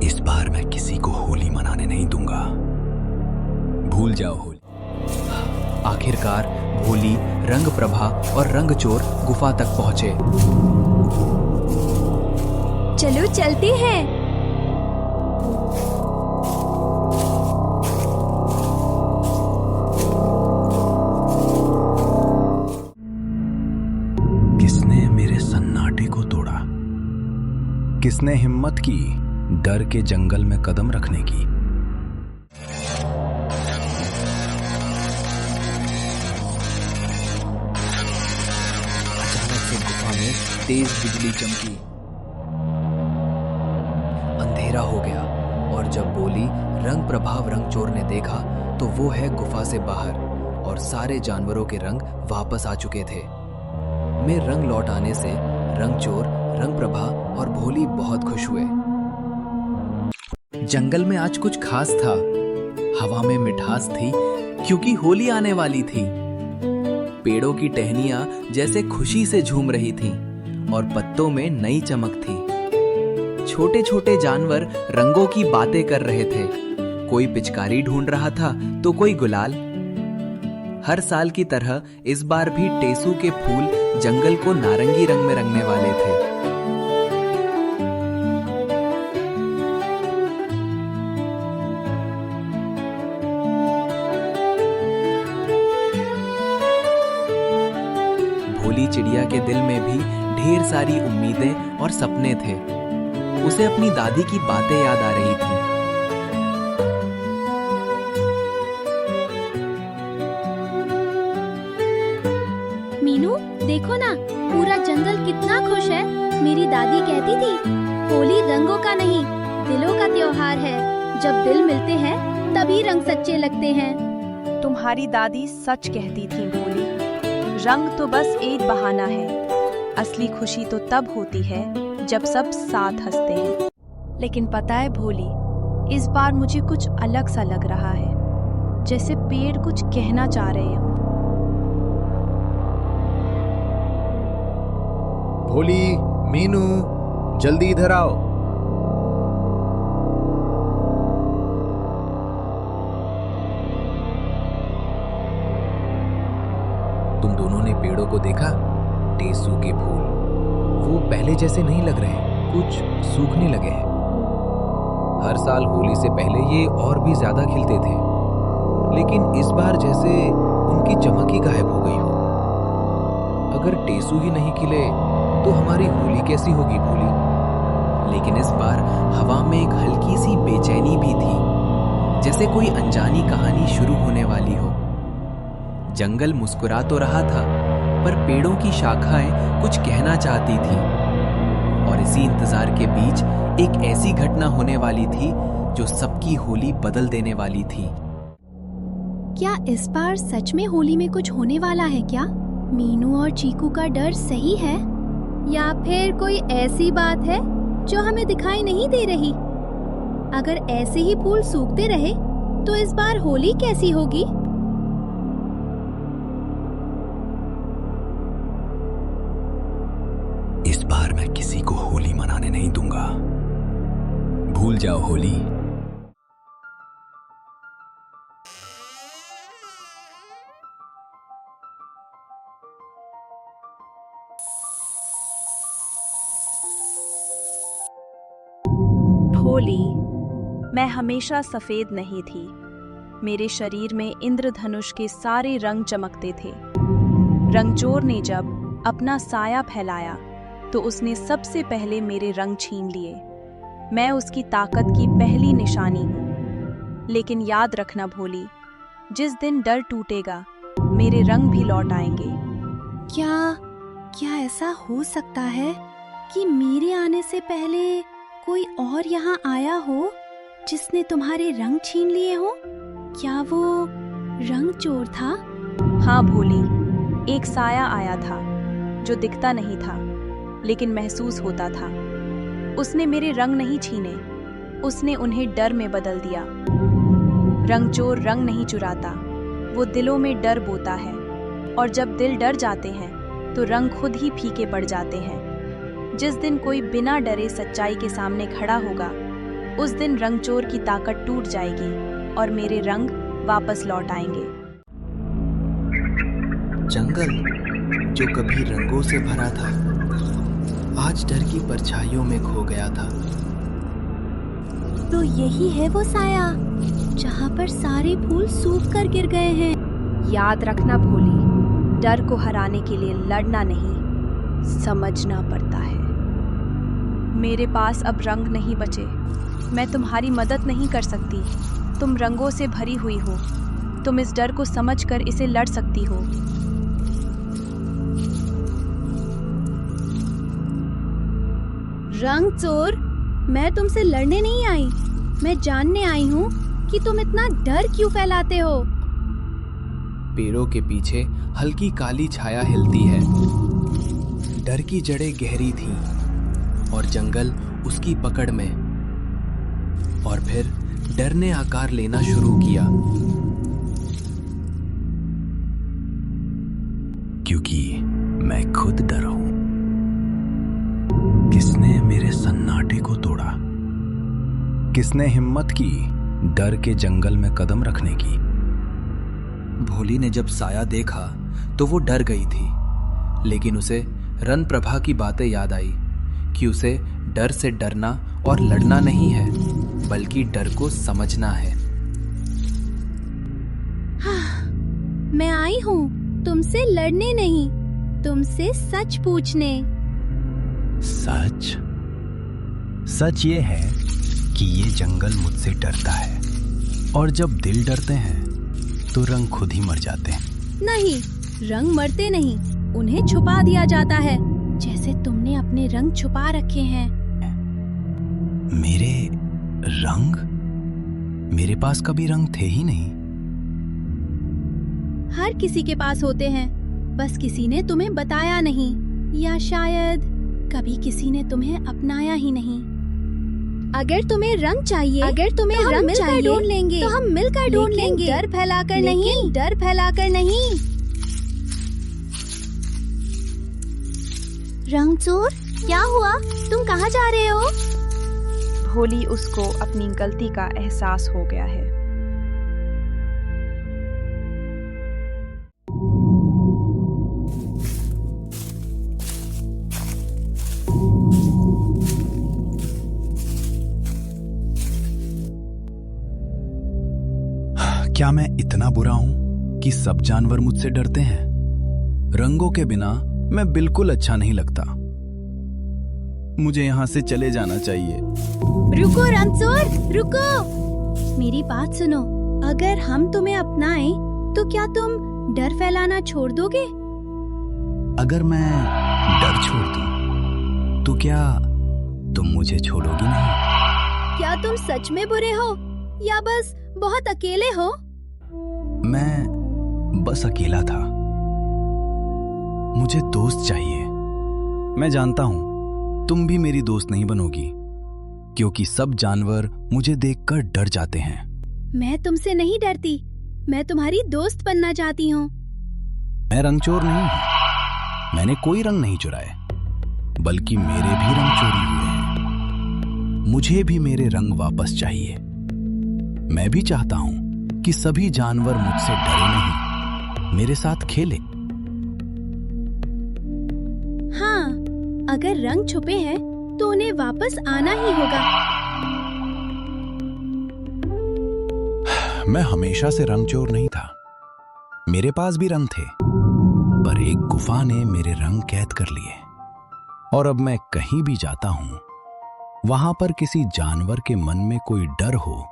इस बार मैं किसी को होली मनाने नहीं दूंगा। भूल जाओ होली। आखिरकार भोली, रंग प्रभा और रंग चोर गुफा तक पहुंचे। चलो चलते हैं। किसने मेरे सन्नाटे को तोड़ा? किसने हिम्मत की डर के जंगल में कदम रखने की? अचानक से गुफा में तेज बिजली चमकी। अंधेरा हो गया और जब बोली रंग प्रभाव रंग चोर ने देखा तो वो है गुफा से बाहर और सारे जानवरों के रंग वापस आ चुके थे। में रंग लौट आने से रंग चोर, रंग प्रभा और भोली बहुत खुश हुए। जंगल में आज कुछ खास था। हवा में मिठास थी क्योंकि होली आने वाली थी। पेड़ों की टहनियां जैसे खुशी से झूम रही थीं और पत्तों में नई चमक थी। छोटे छोटे जानवर रंगों की बातें कर रहे थे। कोई पिचकारी ढूंढ रहा था तो कोई गुलाल। हर साल की तरह इस बार भी टेसू के फूल जंगल को नारंगी रंग में रंगने वाले थे। भोली चिड़िया के दिल में भी ढेर सारी उम्मीदें और सपने थे। उसे अपनी दादी की बातें याद आ रही थी। मीनू, देखो ना, पूरा जंगल कितना खुश है। मेरी दादी कहती थी होली रंगों का नहीं, दिलों का त्योहार है। जब दिल मिलते हैं तभी रंग सच्चे लगते हैं। तुम्हारी दादी सच कहती थी भोली। रंग तो बस एक बहाना है। असली खुशी तो तब होती है जब सब साथ हंसते हैं। लेकिन पता है भोली, इस बार मुझे कुछ अलग सा लग रहा है, जैसे पेड़ कुछ कहना चाह रहे हो। भोली, मीनू, जल्दी इधर आओ। तुम दोनों ने पेड़ों को देखा? टेसू के फूल वो पहले जैसे नहीं लग रहे, कुछ सूखने लगे हैं। हर साल होली से पहले ये और भी ज्यादा खिलते थे, लेकिन इस बार जैसे उनकी चमक ही गायब हो गई हो। अगर टेसू ही नहीं खिले तो हमारी होली कैसी होगी भोली? लेकिन इस बार हवा में एक हल्की सी बेचैनी भी थी, जैसे कोई अनजानी कहानी शुरू होने वाली हो। जंगल मुस्कुरा तो रहा था, पर पेड़ों की शाखाएं कुछ कहना चाहती थी। और इसी इंतजार के बीच एक ऐसी घटना होने वाली थी जो सबकी होली बदल देने वाली थी। क्या इस बार सच में होली में कुछ होने वाला है क्या? मीनू और चीकू का डर सही है या फिर कोई ऐसी बात है जो हमें दिखाई नहीं दे रही? अगर ऐसे ही फूल सूखते रहे तो इस बार होली कैसी होगी? इस बार मैं किसी को होली मनाने नहीं दूंगा। भूल जाओ होली। भोली, मैं हमेशा सफेद नहीं थी। मेरे शरीर में इंद्रधनुष के सारे रंग चमकते थे। रंगचोर ने जब अपना साया फैलाया तो उसने सबसे पहले मेरे रंग छीन लिए। मैं उसकी ताकत की पहली निशानी हूँ। लेकिन याद रखना भोली, जिस दिन डर टूटेगा मेरे रंग भी लौट आएंगे। क्या ऐसा हो सकता है कि मेरे आने से पहले कोई और यहाँ आया हो जिसने तुम्हारे रंग छीन लिए हो? क्या वो रंग चोर था? हाँ भोली, एक साया आया था जो दिखता नहीं था लेकिन महसूस होता था। उसने मेरे रंग नहीं छीने, उसने उन्हें डर में बदल दिया। रंग चोर रंग नहीं चुराता, वो दिलों में डर बोता है। और जब दिल डर जाते हैं तो रंग खुद ही फीके पड़ जाते हैं। जिस दिन कोई बिना डरे सच्चाई के सामने खड़ा होगा उस दिन रंगचोर की ताकत टूट जाएगी और मेरे रंग वापस लौट आएंगे। जंगल जो कभी रंगों से भरा था, आज डर की परछाइयों में खो गया था। तो यही है वो साया जहाँ पर सारे फूल सूख कर गिर गए हैं। याद रखना भोली, डर को हराने के लिए लड़ना नहीं, समझना पड़ता है। मेरे पास अब रंग नहीं बचे, मैं तुम्हारी मदद नहीं कर सकती। तुम रंगों से भरी हुई हो, तुम इस डर को समझकर इसे लड़ सकती हो। रंगचोर, मैं तुमसे लड़ने नहीं आई, मैं जानने आई हूँ कि तुम इतना डर क्यों फैलाते हो। पेड़ों के पीछे हल्की काली छाया हिलती है। डर की जड़ें गहरी थीं और जंगल उसकी पकड़ में। और फिर डर ने आकार लेना शुरू किया। क्योंकि मैं खुद डर हूं। किसने मेरे सन्नाटे को तोड़ा? किसने हिम्मत की डर के जंगल में कदम रखने की? भोली ने जब साया देखा तो वो डर गई थी, लेकिन उसे रन प्रभा की बातें याद आई कि उसे डर से डरना और लड़ना नहीं है, बल्कि डर को समझना है। मैं आई हूँ तुमसे लड़ने नहीं, तुमसे सच पूछने। सच? सच ये है कि ये जंगल मुझसे डरता है, और जब दिल डरते हैं तो रंग खुद ही मर जाते हैं। नहीं, रंग मरते नहीं, उन्हें छुपा दिया जाता है, जैसे तुमने अपने रंग छुपा रखे हैं। मेरे रंग? मेरे पास कभी रंग थे ही नहीं। हर किसी के पास होते हैं, बस किसी ने तुम्हें बताया नहीं, या शायद कभी किसी ने तुम्हें अपनाया ही नहीं। अगर तुम्हें रंग चाहिए, अगर तुम्हें तो रंग चाहिए, ढूंढ लेंगे, तो हम मिलकर ढूंढ लेंगे। डर फैलाकर नहीं, डर फैलाकर नहीं। रंगचोर, क्या हुआ? तुम कहाँ जा रहे हो? भोली उसको अपनी गलती का एहसास हो गया है। क्या मैं इतना बुरा हूं कि सब जानवर मुझसे डरते हैं? रंगों के बिना मैं बिल्कुल अच्छा नहीं लगता। मुझे यहाँ से चले जाना चाहिए। रुको रंगचोर, रुको। मेरी बात सुनो, अगर हम तुम्हें अपनाएं, तो क्या तुम डर फैलाना छोड़ दोगे? अगर मैं डर छोड़ दूं, तो क्या तुम मुझे छोड़ोगी नहीं? क्या तुम सच में बुरे हो, या बस बहुत अकेले हो? मैं बस अकेला था। मुझे दोस्त चाहिए। मैं जानता हूं तुम भी मेरी दोस्त नहीं बनोगी, क्योंकि सब जानवर मुझे देखकर डर जाते हैं। मैं तुमसे नहीं डरती, मैं तुम्हारी दोस्त बनना चाहती हूँ। मैं रंगचोर नहीं हूं। मैंने कोई रंग नहीं चुराए, बल्कि मेरे भी रंग चोरी हुए हैं। मुझे भी मेरे रंग वापस चाहिए। मैं भी चाहता हूं कि सभी जानवर मुझसे डरे नहीं, मेरे साथ खेले। हाँ, अगर रंग छुपे हैं तो उन्हें वापस आना ही होगा। मैं हमेशा से रंगचोर नहीं था। मेरे पास भी रंग थे, पर एक गुफा ने मेरे रंग कैद कर लिए। और अब मैं कहीं भी जाता हूं, वहां पर किसी जानवर के मन में कोई डर हो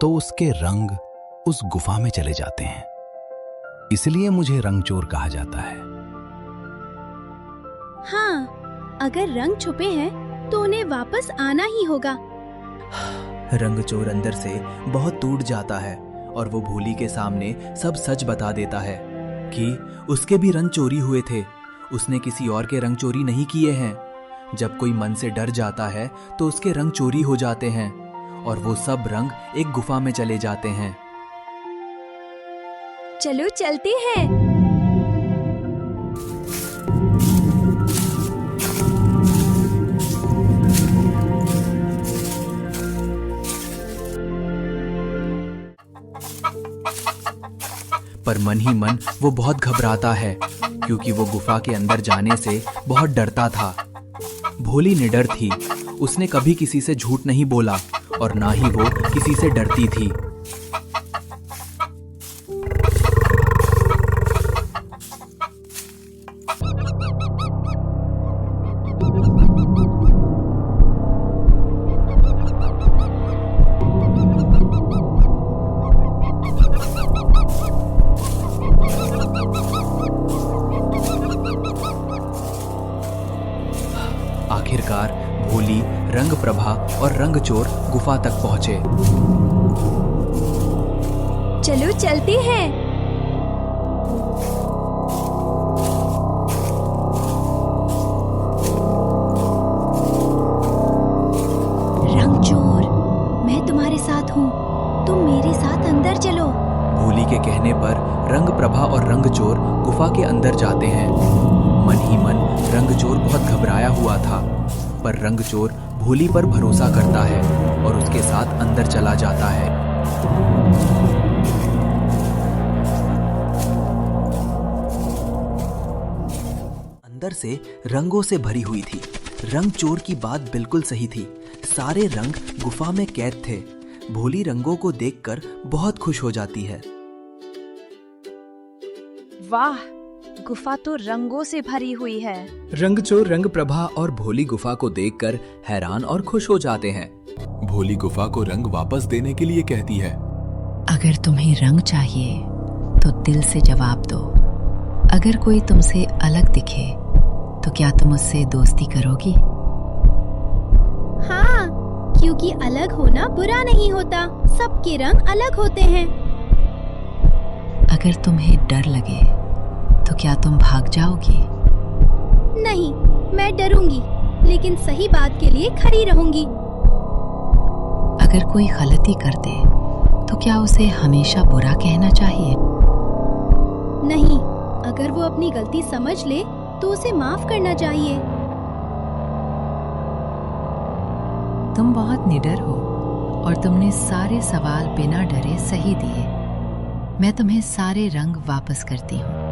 तो उसके रंग उस गुफा में चले जाते हैं। इसलिए मुझे रंगचोर कहा जाता है। हाँ, अगर रंग छुपे हैं तो उन्हें वापस आना ही होगा। रंगचोर अंदर से बहुत टूट जाता है और वो भोली के सामने सब सच बता देता है कि उसके भी रंग चोरी हुए थे। उसने किसी और के रंग चोरी नहीं किए हैं। जब कोई मन से डर जाता है तो उसके रंग चोरी हो जाते हैं और वो सब रंग एक गुफा में चले जाते हैं। चलो चलते हैं। पर मन ही मन वो बहुत घबराता है क्योंकि वो गुफा के अंदर जाने से बहुत डरता था। भोली निडर थी, उसने कभी किसी से झूठ नहीं बोला और ना ही वो किसी से डरती थी। आखिरकार भोली, रंग प्रभा और रंग चोर गुफा तक पहुंचे। चलो चलते हैं। रंग चोर, मैं तुम्हारे साथ हूँ, तुम मेरे साथ अंदर चलो। भोली के कहने पर रंग प्रभा और रंग चोर गुफा के अंदर जाते हैं। मन ही मन रंग चोर बहुत घबराया हुआ था, पर रंग चोर भोली पर भरोसा करता है और उसके साथ अंदर चला जाता है। अंदर से रंगों से भरी हुई थी। रंग चोर की बात बिल्कुल सही थी, सारे रंग गुफा में कैद थे। भोली रंगों को देखकर बहुत खुश हो जाती है। वाह, गुफा तो रंगों से भरी हुई है। रंग चोर, रंग प्रभा और भोली गुफा को देखकर हैरान और खुश हो जाते हैं। भोली गुफा को रंग वापस देने के लिए कहती है। अगर तुम्हें रंग चाहिए तो दिल से जवाब दो। अगर कोई तुमसे अलग दिखे तो क्या तुम उससे दोस्ती करोगी? हाँ, क्योंकि अलग होना बुरा नहीं होता, सबके रंग अलग होते हैं। अगर तुम्हें डर लगे तो क्या तुम भाग जाओगी? नहीं, मैं डरूंगी, लेकिन सही बात के लिए खड़ी रहूंगी। अगर कोई गलती कर दे तो क्या उसे हमेशा बुरा कहना चाहिए? नहीं, अगर वो अपनी गलती समझ ले तो उसे माफ करना चाहिए। तुम बहुत निडर हो और तुमने सारे सवाल बिना डरे सही दिए। मैं तुम्हें सारे रंग वापस करती हूँ।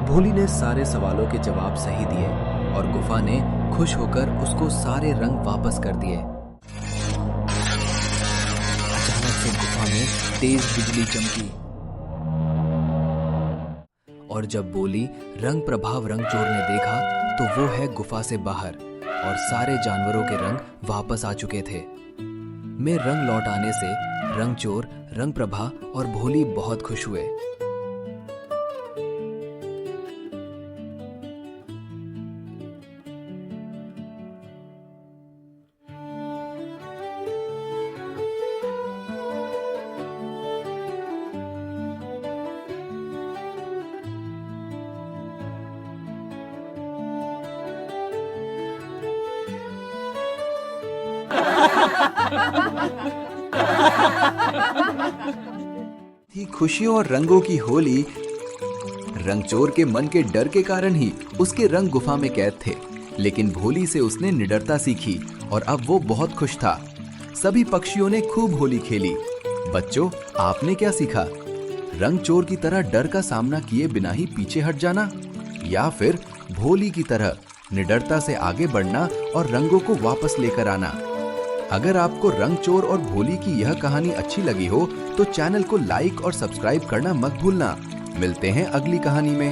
भोली ने सारे सवालों के जवाब सही दिए और गुफा ने खुश होकर उसको सारे रंग वापस कर दिए। अचानक से गुफा में तेज बिजली चमकी और जब बोली रंग प्रभाव रंग चोर ने देखा तो वो है गुफा से बाहर और सारे जानवरों के रंग वापस आ चुके थे। में रंग लौट आने से रंग चोर, रंग प्रभा और भोली बहुत खुश हुए। थी खुशियों और रंगों की होली। रंग चोर के मन के डर के कारण ही उसके रंग गुफा में कैद थे, लेकिन भोली से उसने निडरता सीखी और अब वो बहुत खुश था। सभी पक्षियों ने खूब होली खेली। बच्चों, आपने क्या सीखा? रंग चोर की तरह डर का सामना किए बिना ही पीछे हट जाना, या फिर भोली की तरह निडरता से आगे बढ़ना और रंगों को वापस लेकर आना? अगर आपको रंग चोर और भोली की यह कहानी अच्छी लगी हो तो चैनल को लाइक और सब्सक्राइब करना मत भूलना। मिलते हैं अगली कहानी में।